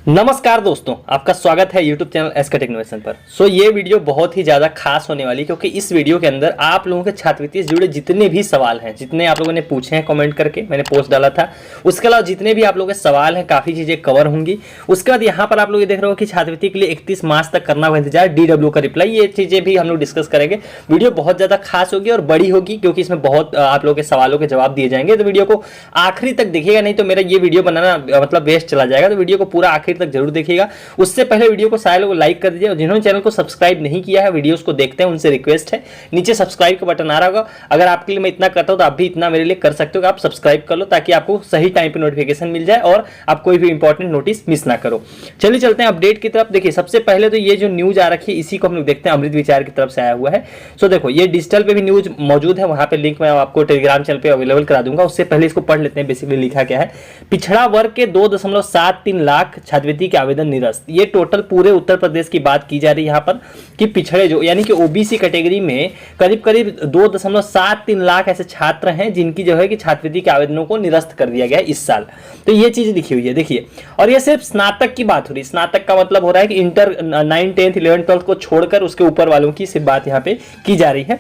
नमस्कार दोस्तों, आपका स्वागत है YouTube चैनल एसके टेक्नोवेशन पर। ये वीडियो बहुत ही ज़्यादा खास होने वाली, क्योंकि इस वीडियो के अंदर आप लोगों के छात्रवृत्ति से जुड़े जितने भी सवाल हैं, जितने आप लोगों ने पूछे हैं कमेंट करके, मैंने पोस्ट डाला था, उसके अलावा जितने भी आप लोगों के सवाल हैं, काफ़ी चीज़ें कवर होंगी। उसके बाद यहाँ पर आप लोग ये देख रहे हो कि छात्रवृत्ति के लिए 31 मार्च तक करना होगा इंतजार, DW का रिप्लाई, ये चीज़ें भी हम लोग डिस्कस करेंगे। वीडियो बहुत ज़्यादा खास होगी और बड़ी होगी, क्योंकि इसमें बहुत आप लोगों के सवालों के जवाब दिए जाएंगे। तो वीडियो को आखिरी तक देखिएगा, नहीं तो मेरा ये वीडियो बनाना मतलब वेस्ट चला जाएगा। तो वीडियो को पूरा आखिर तक जरूर देखिएगा। उससे पहले वीडियो को सारे लोग लाइक कर दीजिए, और जिन्होंने चैनल को सब्सक्राइब नहीं किया है, वीडियोस को देखते हैं, उनसे रिक्वेस्ट है नीचे सब्सक्राइब का बटन आ रहा होगा। अगर आपके लिए मैं इतना करता हूं तो आप भी इतना मेरे लिए कर सकते हो कि आप सब्सक्राइब कर लो, ताकि आपको सही टाइम पे नोटिफिकेशन मिल जाए और आप कोई भी इंपॉर्टेंट नोटिस मिस ना करो। चलिए चलते हैं अपडेट की तरफ। देखिए, सबसे पहले तो ये जो न्यूज आ रखी है, इसी को हम लोग देखते हैं, अमृत विचार की तरफ से आया हुआ है। सो देखो, ये डिजिटल पे भी न्यूज मौजूद है, वहां पे लिंक मैं आपको टेलीग्राम चैनल पे अवेलेबल करा दूंगा। उससे पहले इसको पढ़ लेते हैं, बेसिकली लिखा क्या है। पिछड़ा वर्ग के 2.73 लाख छात्रवृत्ति के आवेदन निरस्त। ये टोटल पूरे उत्तर प्रदेश की बात की जा रही है यहाँ पर, कि पिछड़े जो यानी कि ओबीसी कैटेगरी में करीब करीब 2.73 लाख ऐसे छात्र हैं जिनकी जो है कि छात्रवृत्ति के आवेदनों को निरस्त कर दिया गया है इस साल। तो ये चीज लिखी हुई है, देखिए। और ये सिर्फ स्नातक की बात हो रही है। स्नातक का मतलब हो रहा है कि इंटर 9, 10, 11, 12 को छोड़कर उसके ऊपर वालों की सिर्फ बात यहाँ पे की जा रही है।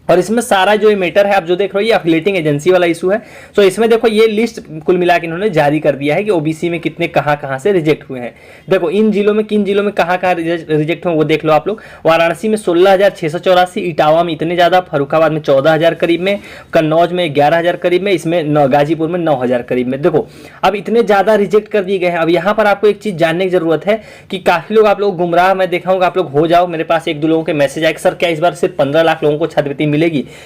और इसमें सारा जो मैटर है आप जो देख रहे हो, ये एफिलिएटिंग एजेंसी वाला इशू है। तो इसमें देखो, ये लिस्ट कुल मिला के इन्होंने जारी कर दिया है कि ओबीसी में कितने कहां से रिजेक्ट हुए हैं। देखो, इन जिलों में किन जिलों में कहां रिजेक्ट हुए वो देख लो आप लोग। वाराणसी में 16,684, इटावा में इतने ज्यादा, फर्रुखाबाद में 14,000 करीब में, कन्नौज में 11,000 करीब में, इसमें गाजीपुर में 9,000 करीब में। देखो, अब इतने ज्यादा रिजेक्ट कर दिए गए हैं। अब यहाँ पर आपको एक चीज जानने की जरूरत है कि काफी लोग आप लोग गुमराह, मैं देखा हूँ आप लोग हो जाओ। मेरे पास एक दो लोगों के मैसेज आए, सर क्या इस बार सिर्फ 15 लाख लोगों को छात्रवृत्ति मिलेगी?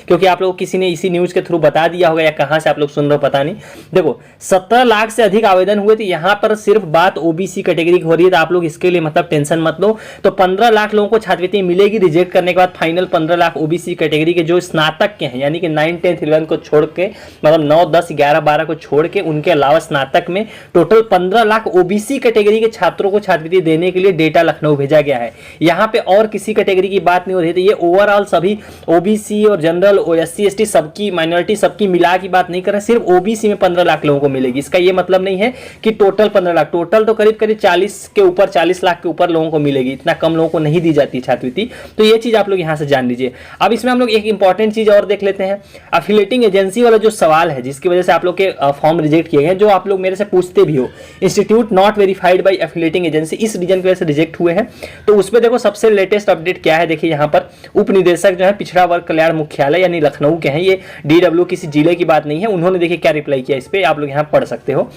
क्योंकि आप लोग किसी ने इसी न्यूज के थ्रू बता दिया होगा, या कहां से आप लोग सुन रहे हो पता नहीं। देखो, 17 लाख से अधिक आवेदन हुए थे। यहां पर सिर्फ बात ओबीसी कैटेगरी की हो रही है, तो आप लोग इसके लिए मतलब टेंशन मत लो। तो 15 लाख लोगों को छात्रवृत्ति मिलेगी रिजेक्ट करने के बाद। फाइनल 15 लाख ओबीसी कैटेगरी के जो स्नातक के हैं, यानी कि 9, 10, 11 को छोड़ के, मतलब 9, 10, 11, 12 को छोड़ के, उनके अलावा स्नातक में टोटल 15 लाख ओबीसी कैटेगरी के छात्रों को छात्रवृत्ति देने के लिए डेटा लखनऊ भेजा गया है। यहाँ पे और किसी कैटेगरी की बात नहीं हो रही थी। ये ओवरऑल सभी ओबीसी और जनरल, एससी एसटी सबकी, माइनॉरिटी सबकी मिला की बात नहीं कर रहे, सिर्फ ओबीसी में 15 लाख लोगों को मिलेगी। इसका ये मतलब नहीं है कि टोटल 15 लाख, टोटल तो करीब करीब 40 के ऊपर, 40 लाख के ऊपर लोगों को मिलेगी। इतना कम लोगों को नहीं दी जाती छात्रवृत्ति। तो ये चीज आप लोग यहां से जान लीजिए। अब इसमें हम लोग एक इंपॉर्टेंट चीज और देख लेते हैं। एफिलिएटिंग एजेंसी वाला जो सवाल है, जिसकी वजह से आप लोग के फॉर्म रिजेक्ट किए गए, जो आप लोग मेरे से पूछते भी हो, institute not verified by affiliating agency, इस रीजन की वजह से रिजेक्ट हुए हैं। तो उसमें देखो, सबसे लेटेस्ट अपडेट क्या है, देखिए यहाँ पर उप निदेशक जो है पिछड़ा वर्ग कल्याण मुख्यालय यानी लखनऊ के हैं, ये DW किसी जिले की बात नहीं है। उन्होंने देखिए क्या रिप्लाई किया, इस पे आप लोग यहाँ पढ़ सकते हो।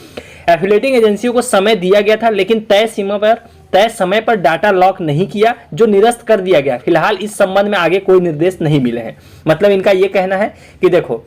एफिलिएटिंग एजेंसियों को समय दिया गया था, लेकिन तय समय पर डाटा लॉक नहीं किया, जो निरस्त कर दिया गया। फिलहाल इस संबंध में आगे कोई निर्देश नहीं मिले हैं। मतलब इनका यह कहना है कि देखो,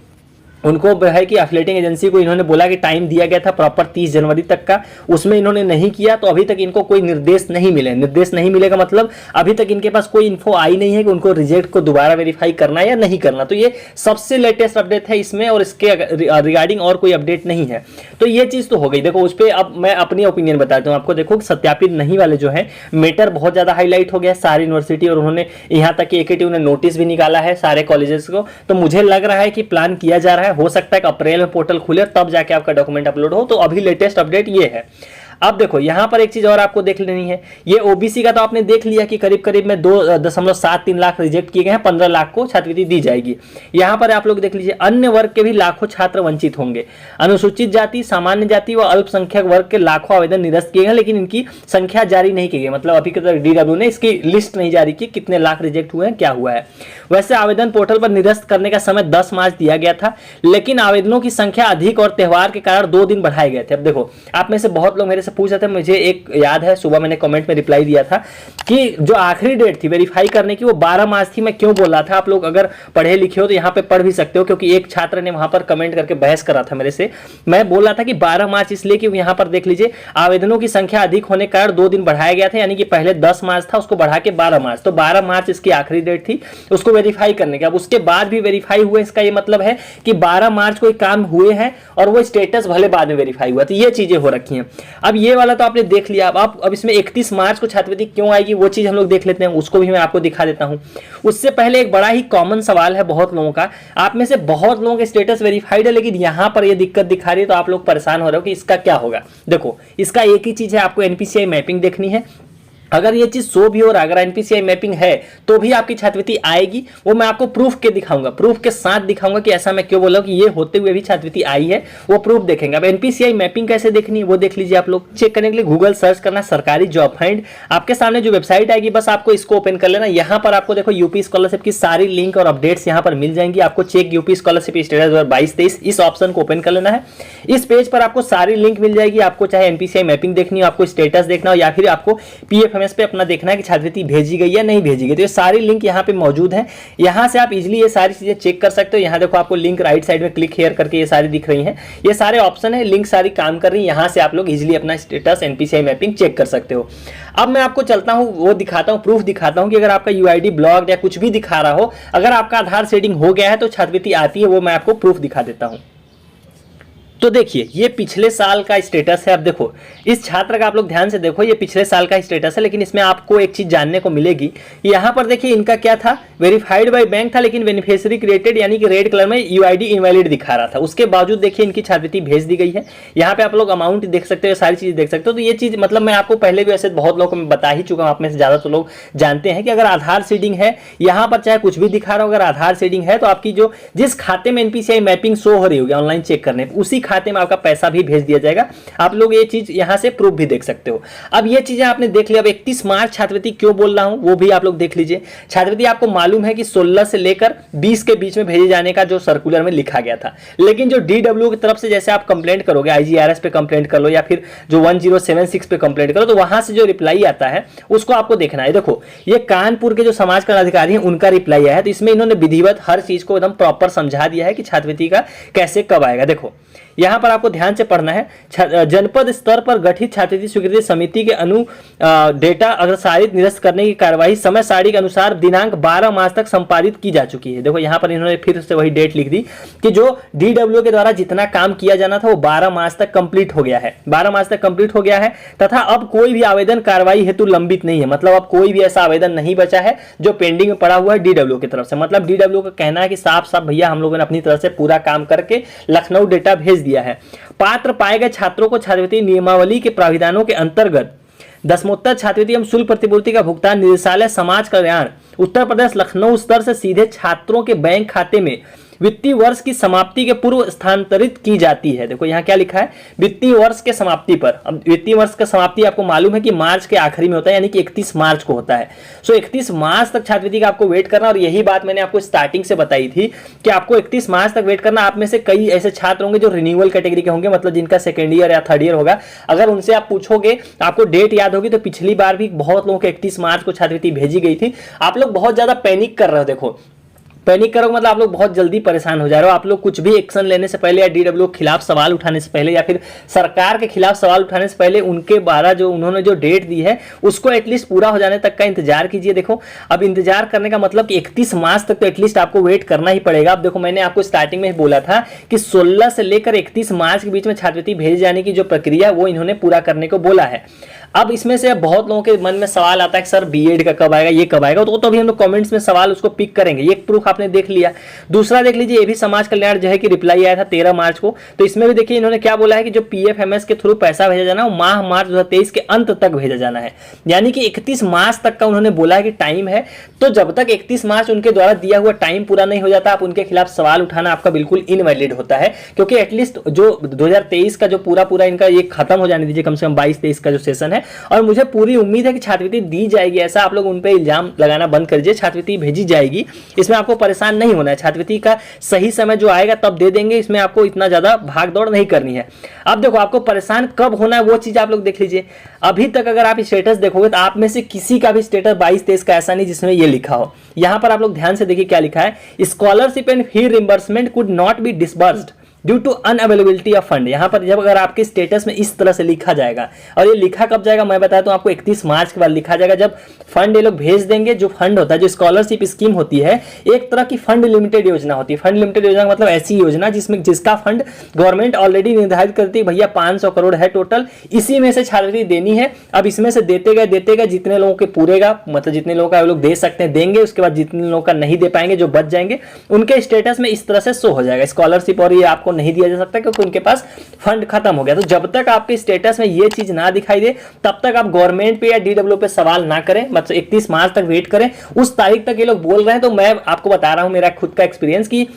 उनको है कि एफिलिएटिंग एजेंसी को इन्होंने बोला कि टाइम दिया गया था प्रॉपर 30 जनवरी तक का, उसमें इन्होंने नहीं किया, तो अभी तक इनको कोई निर्देश नहीं मिले। निर्देश नहीं मिलेगा मतलब अभी तक इनके पास कोई इन्फो आई नहीं है कि उनको रिजेक्ट को दोबारा वेरीफाई करना है या नहीं करना। तो ये सबसे लेटेस्ट अपडेट है इसमें, और इसके रिगार्डिंग और कोई अपडेट नहीं है। तो ये चीज तो हो गई। देखो, उस पर अब मैं अपनी ओपिनियन बताता हूँ आपको। देखो, सत्यापित नहीं वाले जो है मैटर बहुत ज्यादा हाईलाइट हो गया सारी यूनिवर्सिटी, और उन्होंने यहाँ तक कि AKTU ने नोटिस भी निकाला है सारे कॉलेजेस को। तो मुझे लग रहा है कि प्लान किया जा रहा है, हो सकता है कि अप्रैल में पोर्टल खुले तब जाके आपका डॉक्यूमेंट अपलोड हो। तो अभी लेटेस्ट अपडेट ये है। अब देखो, यहां पर एक चीज और आपको देख लेनी है। ये ओबीसी का तो आपने देख लिया कि करीब करीब में 2.73 लाख रिजेक्ट किए गए हैं, 15 लाख को छात्रवृत्ति दी जाएगी। यहां पर आप लोग देख लीजिए, अन्य वर्ग के भी लाखों छात्र वंचित होंगे। अनुसूचित जाति, सामान्य जाति व अल्पसंख्यक वर्ग के लाखों आवेदन निरस्त किए गए, लेकिन इनकी संख्या जारी नहीं की गई। मतलब अभी तक DW ने इसकी लिस्ट नहीं जारी की, कितने लाख रिजेक्ट हुए हैं, क्या हुआ है। वैसे आवेदन पोर्टल पर निरस्त करने का समय 10 मार्च दिया गया था, लेकिन आवेदनों की संख्या अधिक और त्योहार के कारण 2 दिन बढ़ाए गए थे। अब देखो, आप में से बहुत लोग मेरे से पूछ रहे थे, मुझे एक याद है सुबह मैंने कमेंट में रिप्लाई दिया था कि जो आखिरी डेट थी वेरीफाई करने की वो 12 मार्च थी। मैं क्यों बोल रहा था, आप लोग अगर पढ़े लिखे हो तो यहाँ पे पढ़ भी सकते हो, क्योंकि एक छात्र ने वहां पर कमेंट करके बहस करा था मेरे से। मैं बोल रहा था कि 12 मार्च इसलिए कि यहाँ पर देख लीजिए, आवेदनों की संख्या अधिक होने के कारण 2 दिन बढ़ाया गया था, यानी कि पहले 10 मार्च था, उसको बढ़ा के 12 मार्च। तो 12 मार्च इसकी आखिरी डेट थी उसको वेरीफाई करने की। अब उसके बाद भी वेरीफाई हुए, इसका ये मतलब है कि 12 मार्च को काम हुए हैं और वो स्टेटस भले बाद में वेरीफाई हुआ। तो ये चीजें हो रखी हैं। अब ये वाला तो आपने देख लिया। अब इसमें 31 मार्च को छात्रवृत्ति क्यों आएगी वो चीज़ हम लोग देख लेते हैं, उसको भी मैं आपको दिखा देता हूँ। उससे पहले एक बड़ा ही कॉमन सवाल है बहुत लोगों का, आप में से बहुत लोगों के स्टेटस वेरीफाइड है लेकिन यहाँ पर ये दिक्कत दिखा रही है, तो आप लोग परेशान हो रहे हो कि इसका क्या होगा। देखो इसका एक ही चीज़ है, आपको एनपीसीआई मैपिंग देखनी है। अगर ये चीज शो भी हो रहा है, अगर एनपीसीआई मैपिंग है तो भी आपकी छात्रवृत्ति आएगी। वो मैं आपको प्रूफ के दिखाऊंगा, प्रूफ के साथ दिखाऊंगा कि ऐसा मैं क्यों बोल रहा हूं कि ये होते हुए भी छात्रवृत्ति आई है, वो प्रूफ देखेंगे। अब एनपीसीआई मैपिंग कैसे देखनी है वो देख लीजिए। आप लोग चेक करने के लिए गूगल सर्च करना सरकारी जॉब फाइंड, आपके सामने जो वेबसाइट आएगी बस आपको इसको ओपन कर लेना। यहाँ पर आपको देखो यूपी स्कॉलरशिप की सारी लिंक और अपडेट्स यहाँ पर मिल जाएंगी। आपको चेक यूपी स्कॉलरशिप स्टेटस 2022-23 इस ऑप्शन को ओपन कर लेना है। इस पेज पर आपको सारी लिंक मिल जाएगी। आपको चाहे एनपीसीआई मैपिंग देखनी हो, आपको स्टेटस देखना हो, या फिर आपको पीएफएमएस पे अपना देखना है छात्रवृत्ति भेजी गई या नहीं भेजी गई, तो ये सारी लिंक यहाँ पे मौजूद है। यहाँ से आप इजीली ये सारी चीजें चेक कर सकते हो। यहाँ देखो आपको लिंक राइट साइड में क्लिक हेयर करके ये सारी दिख रही हैं, ये सारे ऑप्शन है, लिंक सारी काम कर रही है। यहाँ से आप लोग इजीली अपना स्टेटस एनपीसीआई मैपिंग चेक कर सकते हो। अब मैं आपको चलता हूँ, वो दिखाता हूँ, प्रूफ दिखाता हूँ कि अगर आपका यूआईडी ब्लॉक या कुछ भी दिखा रहा हो, अगर आपका आधार शेडिंग हो गया है तो छात्रवृत्ति आती है, वो मैं आपको प्रूफ दिखा देता हूँ। तो देखिए ये पिछले साल का स्टेटस है। अब देखो इस छात्र का आप लोग ध्यान से देखो, ये पिछले साल का स्टेटस है, लेकिन इसमें आपको एक चीज जानने को मिलेगी। यहाँ पर देखिए इनका क्या था, वेरीफाइड बाय बैंक था लेकिन बेनिफिशियरी क्रिएटेड यानी कि रेड कलर में यूआईडी इनवैलिड दिखा रहा था। उसके बावजूद देखिए इनकी छात्रवृत्ति भेज दी गई है। यहाँ पे आप लोग अमाउंट देख सकते हो, सारी चीज देख सकते हो। तो ये चीज मतलब मैं आपको पहले भी ऐसे बहुत लोगों को मैं बता ही चुका हूँ, आप में से ज्यादा तो लोग जानते हैं कि अगर आधार सीडिंग है, यहाँ पर चाहे कुछ भी दिखा रहा हो, अगर आधार सीडिंग है तो आपकी जो जिस खाते में एनपीसीआई मैपिंग शो हो रही होगी ऑनलाइन चेक करने, उसी खाते में आपका पैसा भी भेज दिया जाएगा। आप लोग ये चीज यहां से प्रूफ भी देख सकते हो। अब ये चीजें आपने देख लिया। अब 31 मार्च छात्रवृत्ति क्यों बोल रहा हूं वो भी आप लोग देख लीजिए। छात्रवृत्ति आपको मालूम है कि 16 से लेकर 20 के बीच में भेजे जाने का जो सर्कुलर में लिखा गया था, लेकिन जो डीडब्ल्यू की तरफ से जैसे आप कंप्लेंट करोगे, आईजीआरएस पे कंप्लेंट कर लो या फिर जो 1076 पे कंप्लेंट करो, तो वहां से जो रिप्लाई आता है उसको आपको देखना है। देखो ये कानपुर के जो समाज कल्याण अधिकारी हैं उनका रिप्लाई आया है, तो इसमें इन्होंने विधिवत हर चीज को एकदम प्रॉपर समझा दिया है कि छात्रवृत्ति का कैसे कब आएगा। देखो यहां पर आपको ध्यान से पढ़ना है। जनपद स्तर पर गठित छात्रवृत्ति स्वीकृति समिति के डेटा अग्रसारित निरस्त करने की कार्यवाही समय सारणी के अनुसार दिनांक 12 मार्च तक संपादित की जा चुकी है। देखो यहां पर इन्होंने फिर से वही डेट लिख दी कि जो डीडब्ल्यू के द्वारा जितना काम किया जाना था वो 12 मार्च तक कंप्लीट हो गया है, 12 मार्च तक कंप्लीट हो गया है, तथा अब कोई भी आवेदन कार्रवाई हेतु लंबित नहीं है। मतलब अब कोई भी ऐसा आवेदन नहीं बचा है जो पेंडिंग में पड़ा हुआ है डीडब्ल्यू की तरफ से। मतलब डीडब्ल्यू का कहना है कि साफ साफ भैया हम लोगों ने अपनी तरफ से पूरा काम करके लखनऊ डेटा भेज दिया है। पात्र पाए गए छात्रों को छात्रवृत्ति नियमावली के प्राविधानों के अंतर्गत दसमोत्तर छात्रवृत्ति एवं शुल्क प्रतिपूर्ति का भुगतान निदेशालय समाज कल्याण उत्तर प्रदेश लखनऊ स्तर से सीधे छात्रों के बैंक खाते में वित्तीय वर्ष की समाप्ति के पूर्व स्थानांतरित की जाती है। देखो यहाँ क्या लिखा है, वित्तीय वर्ष के समाप्ति पर। अब वित्तीय वर्ष का समाप्ति आपको मालूम है कि मार्च के आखिरी में होता है, यानी कि 31 मार्च को होता है। सो 31 मार्च तक छात्रवृत्ति का आपको वेट करना, और यही बात मैंने आपको स्टार्टिंग से बताई थी कि आपको 31 मार्च तक वेट करना। आप में से कई ऐसे छात्र होंगे जो रिन्यूअल कैटेगरी के होंगे, मतलब जिनका सेकेंड ईयर या थर्ड ईयर होगा। अगर उनसे आप पूछोगे, आपको डेट याद होगी, तो पिछली बार भी बहुत लोगों को 31 मार्च को छात्रवृत्ति भेजी गई थी। आप लोग बहुत ज्यादा पैनिक कर रहे हो। देखो पैनिक करोगे मतलब आप लोग बहुत जल्दी परेशान हो जा रहे हो। आप लोग कुछ भी एक्शन लेने से पहले या डीडब्ल्यू के खिलाफ सवाल उठाने से पहले या फिर सरकार के खिलाफ सवाल उठाने से पहले उनके बारे जो उन्होंने जो डेट दी है उसको एटलीस्ट पूरा हो जाने तक का इंतजार कीजिए। देखो अब इंतजार करने का मतलब कि 31 मार्च तक तो एटलीस्ट आपको वेट करना ही पड़ेगा। अब देखो मैंने आपको स्टार्टिंग में बोला था कि 16 से लेकर 31 मार्च के बीच में छात्रवृत्ति भेजे जाने की जो प्रक्रिया है वो इन्होंने पूरा करने को बोला है। अब इसमें से बहुत लोगों के मन में सवाल आता है कि सर बीएड का कब आएगा, ये कब आएगा, तो अभी हम लोग कमेंट्स में सवाल उसको पिक करेंगे। ये प्रूफ आपने देख लिया। दूसरा देख लीजिए, ये भी समाज कल्याण जो है कि रिप्लाई आया था 13 मार्च को, तो इसमें भी देखिए इन्होंने क्या बोला है कि जो पीएफएमएस के थ्रू पैसा भेजा जाना वो माह मार्च 2023 के अंत तक भेजा जाना है, यानी कि 31 मार्च तक का उन्होंने बोला है कि टाइम है। तो जब तक 31 मार्च उनके द्वारा दिया हुआ टाइम पूरा नहीं हो जाता, आप उनके खिलाफ सवाल उठाना आपका बिल्कुल इनवैलिड होता है, क्योंकि एटलीस्ट जो 2023 का जो पूरा इनका ये खत्म हो जाने दीजिए, कम से कम 22-23 का जो सेशन है। और मुझे पूरी उम्मीद है कि छात्रवृत्ति दी जाएगी, ऐसा आप लोग उन पे इल्जाम लगाना बंद कर दीजिए। छात्रवृत्ति भेजी जाएगी, इसमें आपको परेशान नहीं होना है। छात्रवृत्ति का सही समय जो आएगा तब दे देंगे, इसमें आपको इतना ज्यादा भाग दौड़ नहीं करनी है। अब देखो आपको परेशान कब होना है वो चीज आप लोग देख लीजिए। अभी तक अगर आप स्टेटस देखोगे तो आप में से किसी का भी स्टेटस 22-23 का ऐसा नहीं जिसमें ये लिखा हो। यहां पर आप लोग ध्यान से देखिए क्या लिखा है, scholarship and fee reimbursement could not be disbursed due to unavailability of fund. यहाँ पर जब अगर आपके स्टेटस में इस तरह से लिखा जाएगा, और ये लिखा कब जाएगा मैं बताता हूँ आपको, 31 मार्च के बाद लिखा जाएगा, जब फंड ये लोग भेज देंगे। जो फंड होता है, जो स्कॉलरशिप स्कीम होती है, एक तरह की फंड लिमिटेड योजना होती है। फंड लिमिटेड योजना मतलब ऐसी योजना जिसका फंड गवर्नमेंट ऑलरेडी निर्धारित करती है, भैया 500 करोड़ है टोटल, इसी में से छात्रवृत्ति देनी है। अब इसमें से देते गए जितने लोगों के पूरेगा, मतलब जितने लोगों का लोग दे सकते हैं देंगे, उसके बाद जितने लोगों का नहीं दे पाएंगे, जो बच जाएंगे, उनके स्टेटस में इस तरह से शो हो जाएगा स्कॉलरशिप, और ये आपको नहीं दिया जा सकता क्योंकि उनके पास फंड खत्म हो गया। तो जब तक आपके स्टेटस में ये चीज ना दिखाई दे, तब तक आप गवर्नमेंट पे या डीडब्ल्यू पे सवाल ना करें, मतलब 31 मार्च तक वेट करें। उस तारीख तक ये लोग बोल रहे हैं, तो मैं आपको बता रहा हूं मेरा खुद का एक्सपीरियंस कि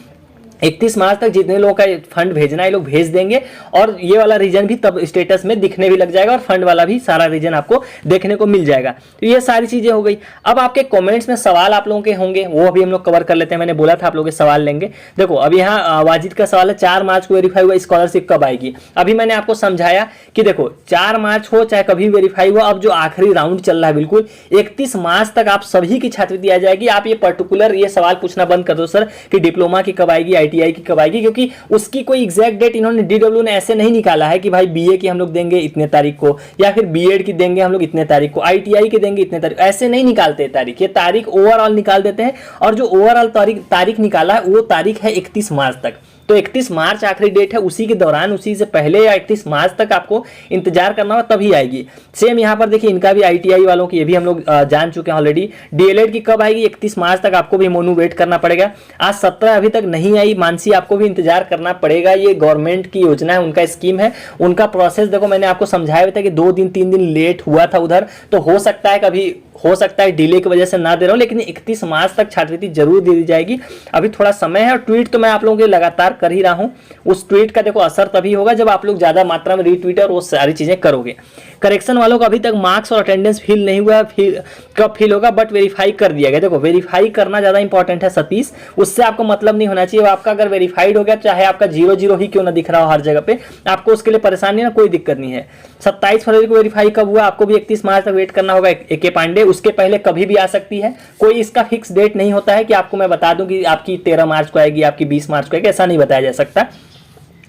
31 मार्च तक जितने लोगों का फंड भेजना है लोग भेज देंगे, और ये वाला रीजन भी तब स्टेटस में दिखने भी लग जाएगा, और फंड वाला भी सारा रीजन आपको देखने को मिल जाएगा। तो ये सारी चीजें हो गई। अब आपके कमेंट्स में सवाल आप लोगों के होंगे, वो अभी हम लोग कवर कर लेते हैं। मैंने बोला था आप लोगों के सवाल लेंगे। देखो अब यहाँ वाजिद का सवाल है 4 मार्च को वेरीफाई हुआ, स्कॉलरशिप कब आएगी? अभी मैंने आपको समझाया कि देखो 4 मार्च हो चाहे कभी वेरीफाई हुआ, अब जो आखिरी राउंड चल रहा है बिल्कुल 31 मार्च तक आप सभी की छात्रवृत्ति आ जाएगी। आप ये पर्टिकुलर ये सवाल पूछना बंद कर दो सर कि डिप्लोमा की कब आएगी, ITI की कब आएगी, क्योंकि उसकी कोई एग्जैक्ट डेट इन्होंने डीडब्ल्यू ने ऐसे नहीं निकाला है कि भाई BA की हम लोग देंगे इतने तारीख को, या फिर B.Ed की देंगे हम लोग इतने तारीख को, ITI की देंगे इतने तारीख, ऐसे नहीं निकालते तारीख। ये तारीख ओवरऑल निकाल देते हैं, और जो ओवरऑल तारीख निकाला है वो तारीख है 31 मार्च तक। तो 31 मार्च आखिरी डेट है, उसी के दौरान, उसी से पहले या 31 मार्च तक आपको इंतजार करना होगा, तभी आएगी। सेम यहाँ पर देखिए इनका भी ITI वालों की, ये भी हम लोग जान चुके हैं ऑलरेडी। DLED की कब आएगी? 31 मार्च तक आपको भी मोनू वेट करना पड़ेगा। आज 17 अभी तक नहीं आई, मानसी आपको भी इंतजार करना पड़ेगा। ये गवर्नमेंट की योजना है, उनका स्कीम है, उनका प्रोसेस देखो मैंने आपको समझाया था कि 2 दिन 3 दिन लेट हुआ था उधर, तो हो सकता है कभी, हो सकता है डिले की वजह से ना दे रहा हूं, लेकिन 31 मार्च तक छात्रवृत्ति जरूर दे दी जाएगी। अभी थोड़ा समय है, और ट्वीट तो मैं आप लोगों के लगातार कर ही रहा हूं। उस ट्वीट का देखो असर तभी होगा जब आप लोग ज्यादा मात्रा में रीट्वीट और वो सारी चीजें करोगे। करेक्शन वालों का अभी तक मार्क्स और अटेंडेंस फिल नहीं हुआ, फिर कब फिल होगा, बट वेरीफाई कर दिया गया। देखो वेरीफाई करना ज्यादा इंपॉर्टेंट है सतीश, उससे आपको मतलब नहीं होना चाहिए। आपका अगर वेरीफाइड हो गया, चाहे आपका 0-0 ही क्यों ना दिख रहा हो हर जगह पे, आपको उसके लिए परेशानी ना, कोई दिक्कत नहीं है। 27 फरवरी को वेरीफाई कब हुआ, आपको भी 31 मार्च तक वेट करना होगा। AK पांडे उसके पहले कभी भी आ सकती है, कोई इसका फिक्स डेट नहीं होता है कि आपको मैं बता दूं कि आपकी 13 मार्च को आएगी, आपकी 20 मार्च को आएगी, ऐसा नहीं बताया जा सकता।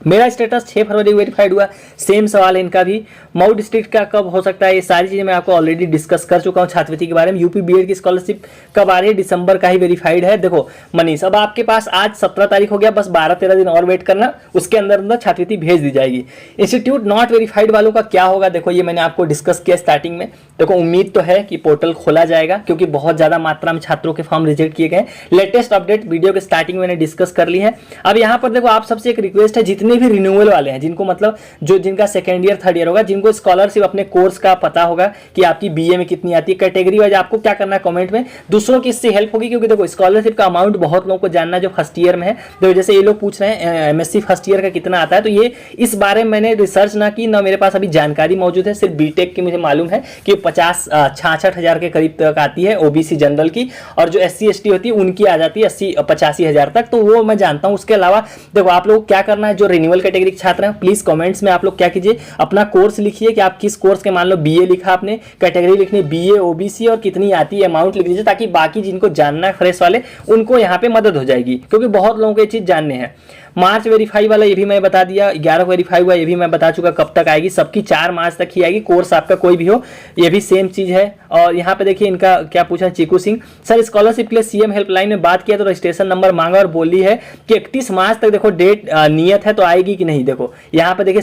मेरा स्टेटस 6 फरवरी को वेरीफाइड हुआ, सेम सवाल है इनका भी। मऊ डिस्ट्रिक्ट का कब हो सकता है, ये सारी चीजें मैं आपको ऑलरेडी डिस्कस कर चुका हूं छात्रवृत्ति के बारे में। यूपी B.Ed की स्कॉलरशिप कब आ रही है? दिसंबर का ही वेरीफाइड है। देखो मनीष, अब आपके पास आज 17 तारीख हो गया, बस 12-13 दिन और वेट करना, उसके अंदर अंदर छात्रवृत्ति भेज दी जाएगी। इंस्टीट्यूट नॉट वेरीफाइड वालों का क्या होगा? देखो ये मैंने आपको डिस्कस किया स्टार्टिंग में। देखो उम्मीद तो है कि पोर्टल खोला जाएगा, क्योंकि बहुत ज्यादा मात्रा में छात्रों के फॉर्म रिजेक्ट किए गए। लेटेस्ट अपडेट वीडियो के स्टार्टिंग में मैंने डिस्कस कर ली है। अब यहाँ पर देखो आप सबसे एक रिक्वेस्ट है, जितने भी रिन्यूअल वाले हैं, जिनको मतलब जो जिनका सेकंड ईयर थर्ड ईयर होगा, जिनको स्कॉलरशिप अपने कोर्स का पता होगा कि आपकी BA में कितनी आती है, कैटेगरी वाइज आपको क्या करना है कमेंट में, दूसरों की इससे हेल्प होगी। क्योंकि देखो स्कॉलरशिप का अमाउंट बहुत लोगों को जानना है जो फर्स्ट ईयर में है। तो जैसे ये लोग पूछ रहे हैं MSc फर्स्ट ईयर का कितना आता है, तो ये इस बारे में मैंने रिसर्च ना की, ना मेरे पास अभी जानकारी मौजूद है। सिर्फ बीटेक की मुझे मालूम है कि 66 हज़ार के करीब तक आती है OBC जनरल की, और जो SC ST होती है उनकी आ जाती है 80-85 हज़ार तक, तो वो मैं जानता हूँ। उसके अलावा देखो आप लोग क्या करना है, जो रिन्यूअल कैटेगरी के छात्र हैं, प्लीज कमेंट्स में आप लोग क्या कीजिए, अपना कोर्स लिखिए कि आप किस कोर्स के, मान लो BA लिखा आपने, कैटेगरी लिखनी BA OBC और कितनी आती है, अमाउंट लिख दीजिए, ताकि बाकी जिनको जानना है फ्रेश वाले, उनको यहाँ पे मदद हो जाएगी, क्योंकि बहुत लोगों को ये चीज जानने हैं। मार्च वेरीफाई वाला ये भी मैं बता दिया, 11 को वेरीफाई हुआ ये भी मैं बता चुका कब तक आएगी, सबकी 4 मार्च तक ही आएगी। कोर्स आपका कोई भी हो, ये भी सेम चीज है। और यहाँ पे देखिए इनका क्या पूछा, चीकू सिंह सर स्कॉलरशिप के लिए CM हेल्पलाइन में बात किया तो रजिस्ट्रेशन नंबर मांगा और बोली है कि 31 मार्च तक देखो डेट नियत है, तो आएगी कि नहीं। देखो यहाँ पे देखिए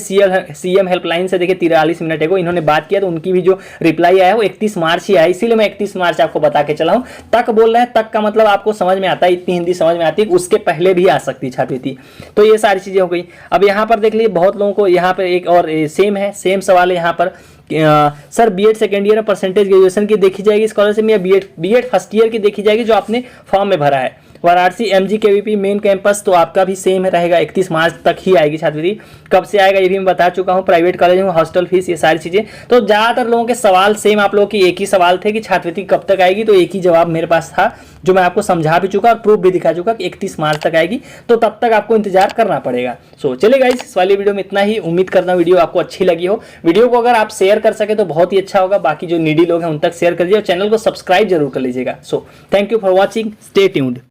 CM हेल्पलाइन से देखिए 43 मिनट को इन्होंने बात किया, तो उनकी भी जो रिप्लाई आया वो 31 मार्च ही आया, इसीलिए मैं 31 मार्च आपको बता के चला हूँ। तक बोल रहे हैं, तक का मतलब आपको समझ में आता है, इतनी हिंदी समझ में आती है, उसके पहले भी आ सकती छात्रवृत्ति। तो ये सारी चीजें हो गई। अब यहाँ पर देख लीजिए बहुत लोगों को यहाँ पर एक और सेम है, सेम सवाल है यहाँ पर, sir B.Ed second year percentage graduation की देखी जाएगी स्कॉलरशिप में, या B.Ed फर्स्ट ईयर की देखी जाएगी जो आपने फॉर्म में भरा है। Varanasi MG KVP main campus तो आपका भी सेम रहेगा, 31 मार्च तक ही आएगी छात्रवृत्ति। कब से आएगा ये भी मैं बता चुका हूँ, प्राइवेट कॉलेज में हॉस्टल फीस, ये सारी चीजें। तो ज्यादातर लोगों के सवाल सेम, आप लोगों की एक ही सवाल थे कि छात्रवृत्ति कब तक आएगी, तो एक ही जवाब मेरे पास था जो मैं आपको समझा भी चुका और प्रूफ भी दिखा चुका कि 31 मार्च तक आएगी, तो तब तक आपको इंतजार करना पड़ेगा। सो चलिए गाइस, इस वाली वीडियो में इतना ही। उम्मीद करता हूँ वीडियो आपको अच्छी लगी हो। वीडियो को अगर आप शेयर कर सके तो बहुत ही अच्छा होगा, बाकी जो नीडी लोग हैं उन तक शेयर कर दीजिए और चैनल को सब्सक्राइब जरूर कर लीजिएगा। So thank you for watching, stay tuned.